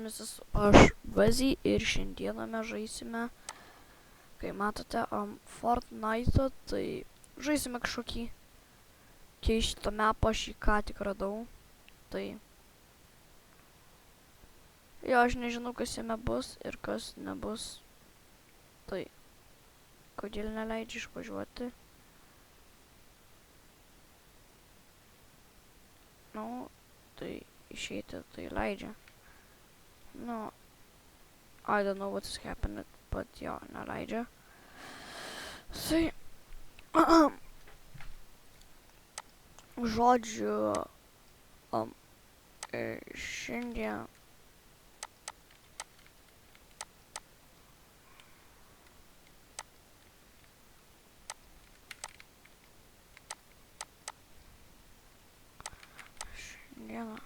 jumis esu aš Vazy ir šiandieną mes žaisime, kai matote, Fortnite, tai žaisime kažkokį keistą mapą, aš jį ką tik radau, tai jo, aš nežinau, kas jame bus ir kas nebus, tai kodėl neleidžia išvažiuoti. Nu, tai išeiti, tai leidžia. No, I don't know what's happening, but jo, neleidžia. Tai, žodžiu, šiandien šiandieną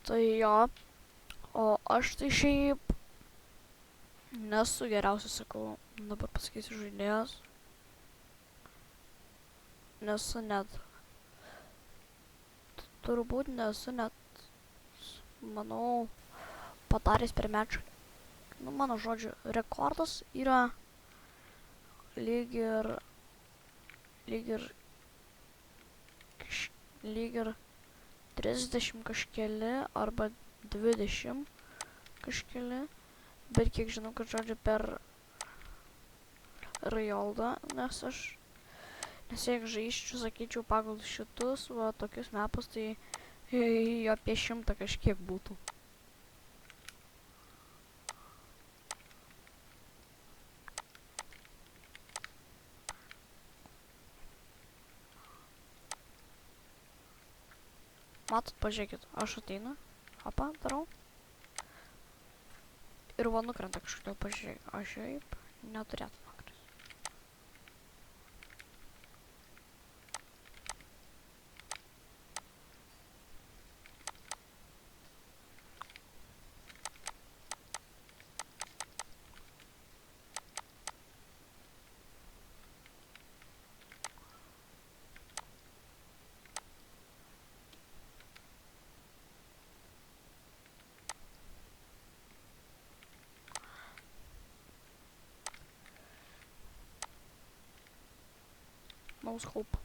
tai jo, o aš tai šiaip nesu geriausias, sakau, dabar pasakysiu žaidėjas. Nesu net, turbūt nesu net, manau, padaręs per mečą. Nu, mano žodžiu, rekordas yra lyg ir 30 kažkeli arba 20 kažkeli, bet kiek žinau, kad žodžiu per Rajoldą, nes jeigu žaisčiau, sakyčiau, pagal šitus, va, tokius mapus, tai apie 100 kažkiek būtų. Matot, pažiūrėkit, aš ateinu, opa, darau. Ir va nukrenta kažkodėl, pažiūrėk, aš šiaip neturėtų nukrist. No scope.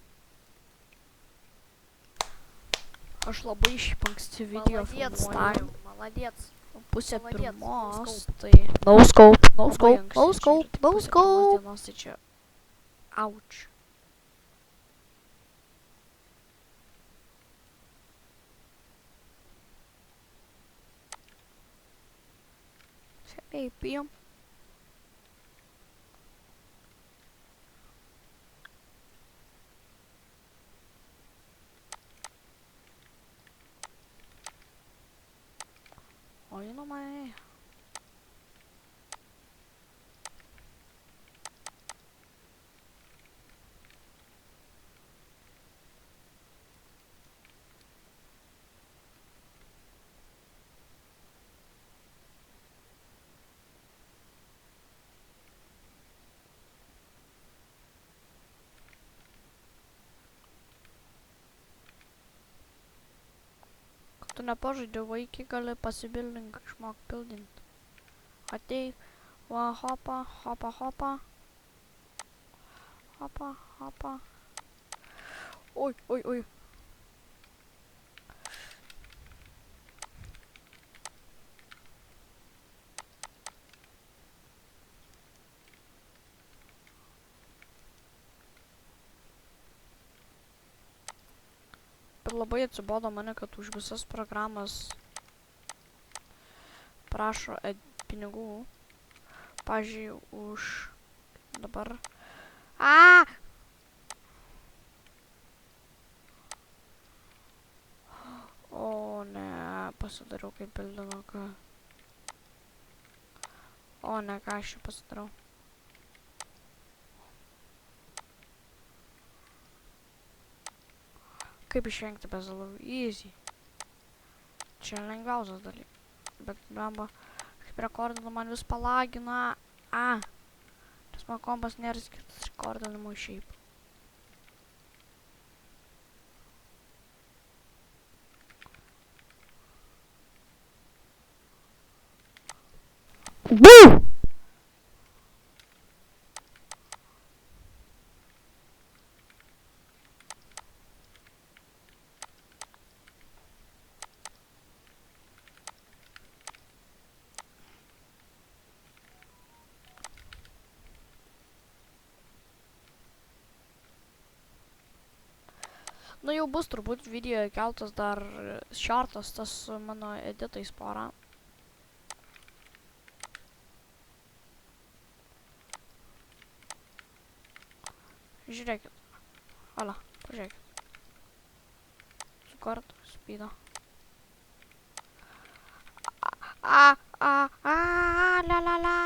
Aš labai šiaip anksti video filmuoju. Молодец. Pusė Молодец, pirmos, no tai No scope, no labai scope, anksti, no čia yra scope, tik no pusė pirmos scope. dienos, tai čia auč. Šiaip bijom. Oi, nu mai. Tu nepažaidži vaikį, gali pasibildink, išmok bildint. Ateik, va, hopa, hopa, hopa. Hopa, hopa. Oi, oi, oi. Ir labai atsibodo mane, kad už visas programas prašo pinigų. Pavyzdžiui, už dabar. Aaaa! O ne, pasidariau kaip bildinuką. O ne, ką aš čia pasidarau. Kaip išvengti bezalų? Easy. Čia lengviausias dalykas. Bet, blemba, kaip rekordinu man vis palagina. Nes man kompas nėra skirtas rekordinimui šiaip. Boo! Nu jau bus turbūt video įkeltas dar šortas tas su mano editais porą. Žiūrėkit. Ala, pažiūrėkit. Sukart, speedo. La la la.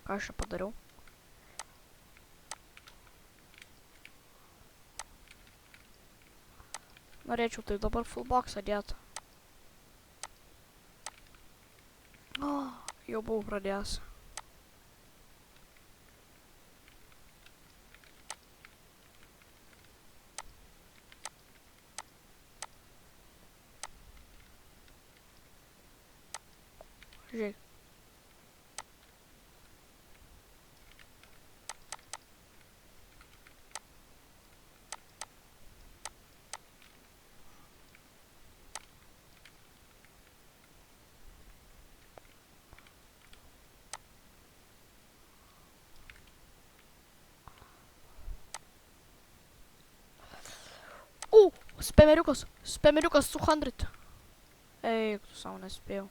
Ką aš čia padariau? Norėčiau tai dabar fullboxą dėt. Jau buvau pradėjęs. Žiūrėk. Spameriukas 200. Eik, tu savo nespėjau.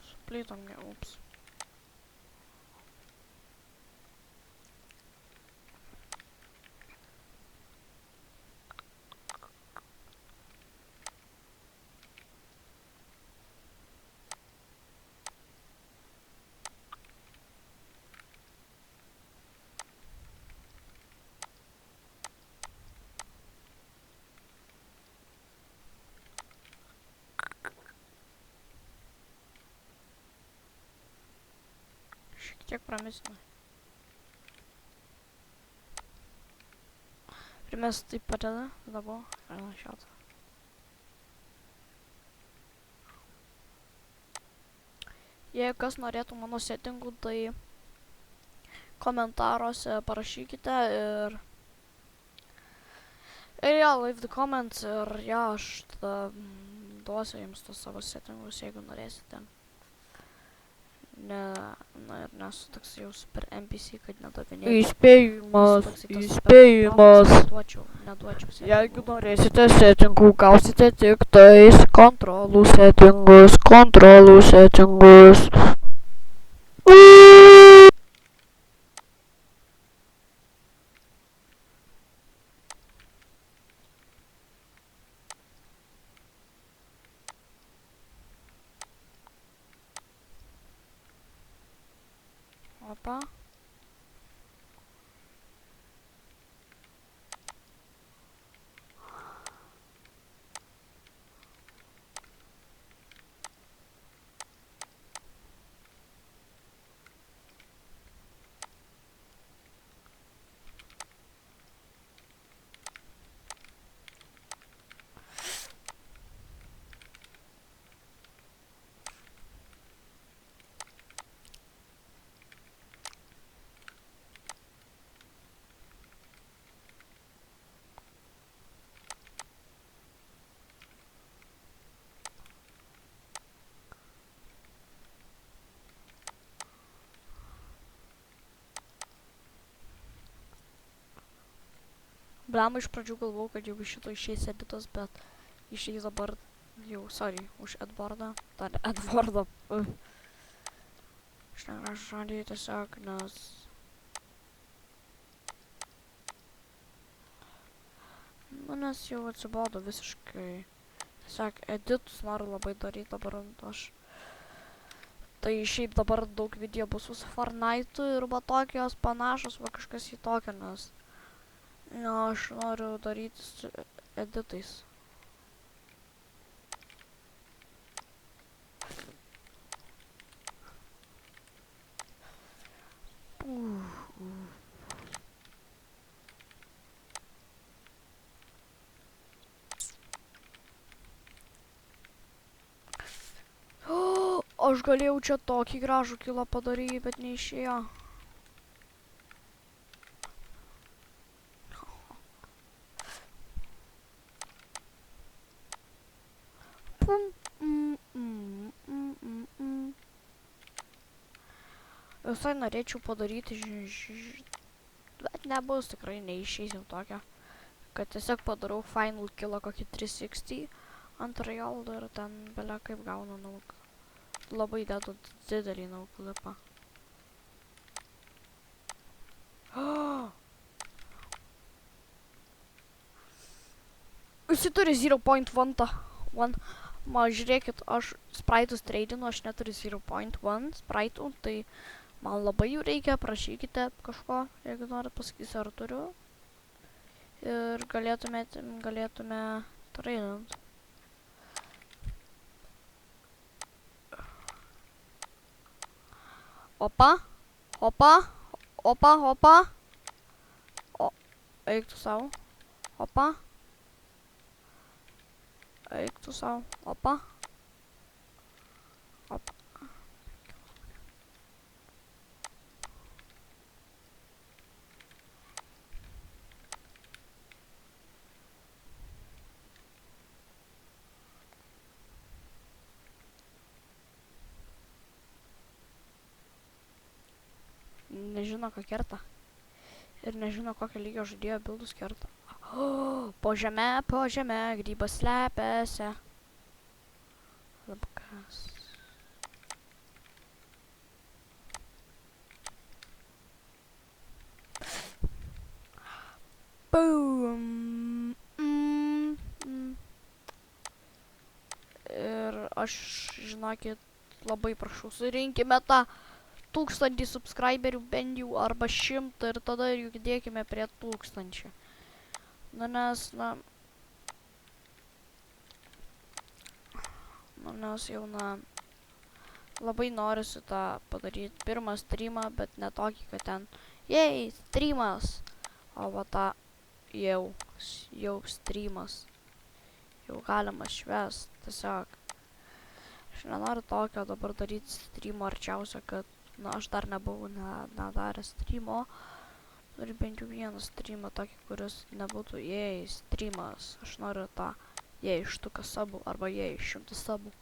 Suplytom ne, ups. Šiek tiek pramesinu. Primest taip padeda, tada buvo šiautą. Jei kas norėtų mano settingų, tai komentaruose parašykite ir leave the comments ir aš tada duosiu jums tos savo settingus, jeigu norėsite. Ir nesu toks jau super NPC, kad nedavinėjau. Įspėjimas. Neduočiau settingų. Jeigu norėsite settingų, gausite tik tais kontrolų settingus. Opa. Blemba, iš pradžių galvojau, kad jau iš šito išeis editas, bet išeis dabar jau, sorry, už Edvardą. Dar Edvardą. Iš negražų žodį tiesiog, nes... Nu, nes jau atsibodo visiškai. Tiesiog editus noriu labai daryti dabar aš. Tai šiaip dabar daug video bus su Fortnite'u ir va tokios panašos, va kažkas į tokią, nes... Nu, aš noriu daryti su editais. Aš galėjau čia tokį gražų kilą padaryti, bet neišėjo. Pum. Visai norėčiau padaryti, bet nebus tikrai neišeis jau tokio. Kad tiesiog padarau final killą kokį 360 ant Royal ir ten belia kaip gaunu nauk. Labai dedu didelį nauk klipą. Visi turi 0.1. Man žiūrėkit, aš spraitus treidinu, aš neturiu 0.1 spraitų, tai man labai jų reikia, prašykite kažko, jeigu norit pasakysiu, ar turiu. Ir galėtume treidint. Opa, opa, opa, opa. O, eik tu savo. Opa. Eik tu savo. Opa. Opa. Nežino, ką kerta. Ir nežino, kokio lygio žaidėjo bildus kerta. Po žeme, grybas slepiasi. Labkas. Boom. Ir aš, žinokit, labai prašau, surinkime tą 1000 subscriberių bent jau arba 100 ir tada judėkime prie 1000. Nu, nes, jau, labai norisi tą padaryti pirmą streamą, bet ne tokį, kad ten, jei, streamas, o va tą, jau streamas, jau galima švest, tiesiog. Aš nenoriu tokio dabar daryti streamo arčiausio, kad, aš dar nebuvau nedaręs streamo. Turiu bent jau vieną streamą tokį, kuris nebūtų jei streamas. Aš noriu tą jei štuką sabų arba jei 100 sabų.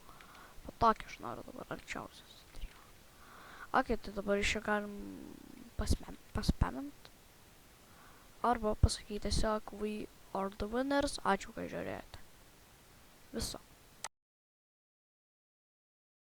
Po tokį aš noriu dabar arčiausią streamą. Ok, tai dabar iš čia galim paspamint. Arba pasakyti tiesiog we are the winners. Ačiū, kai žiūrėjote. Viso.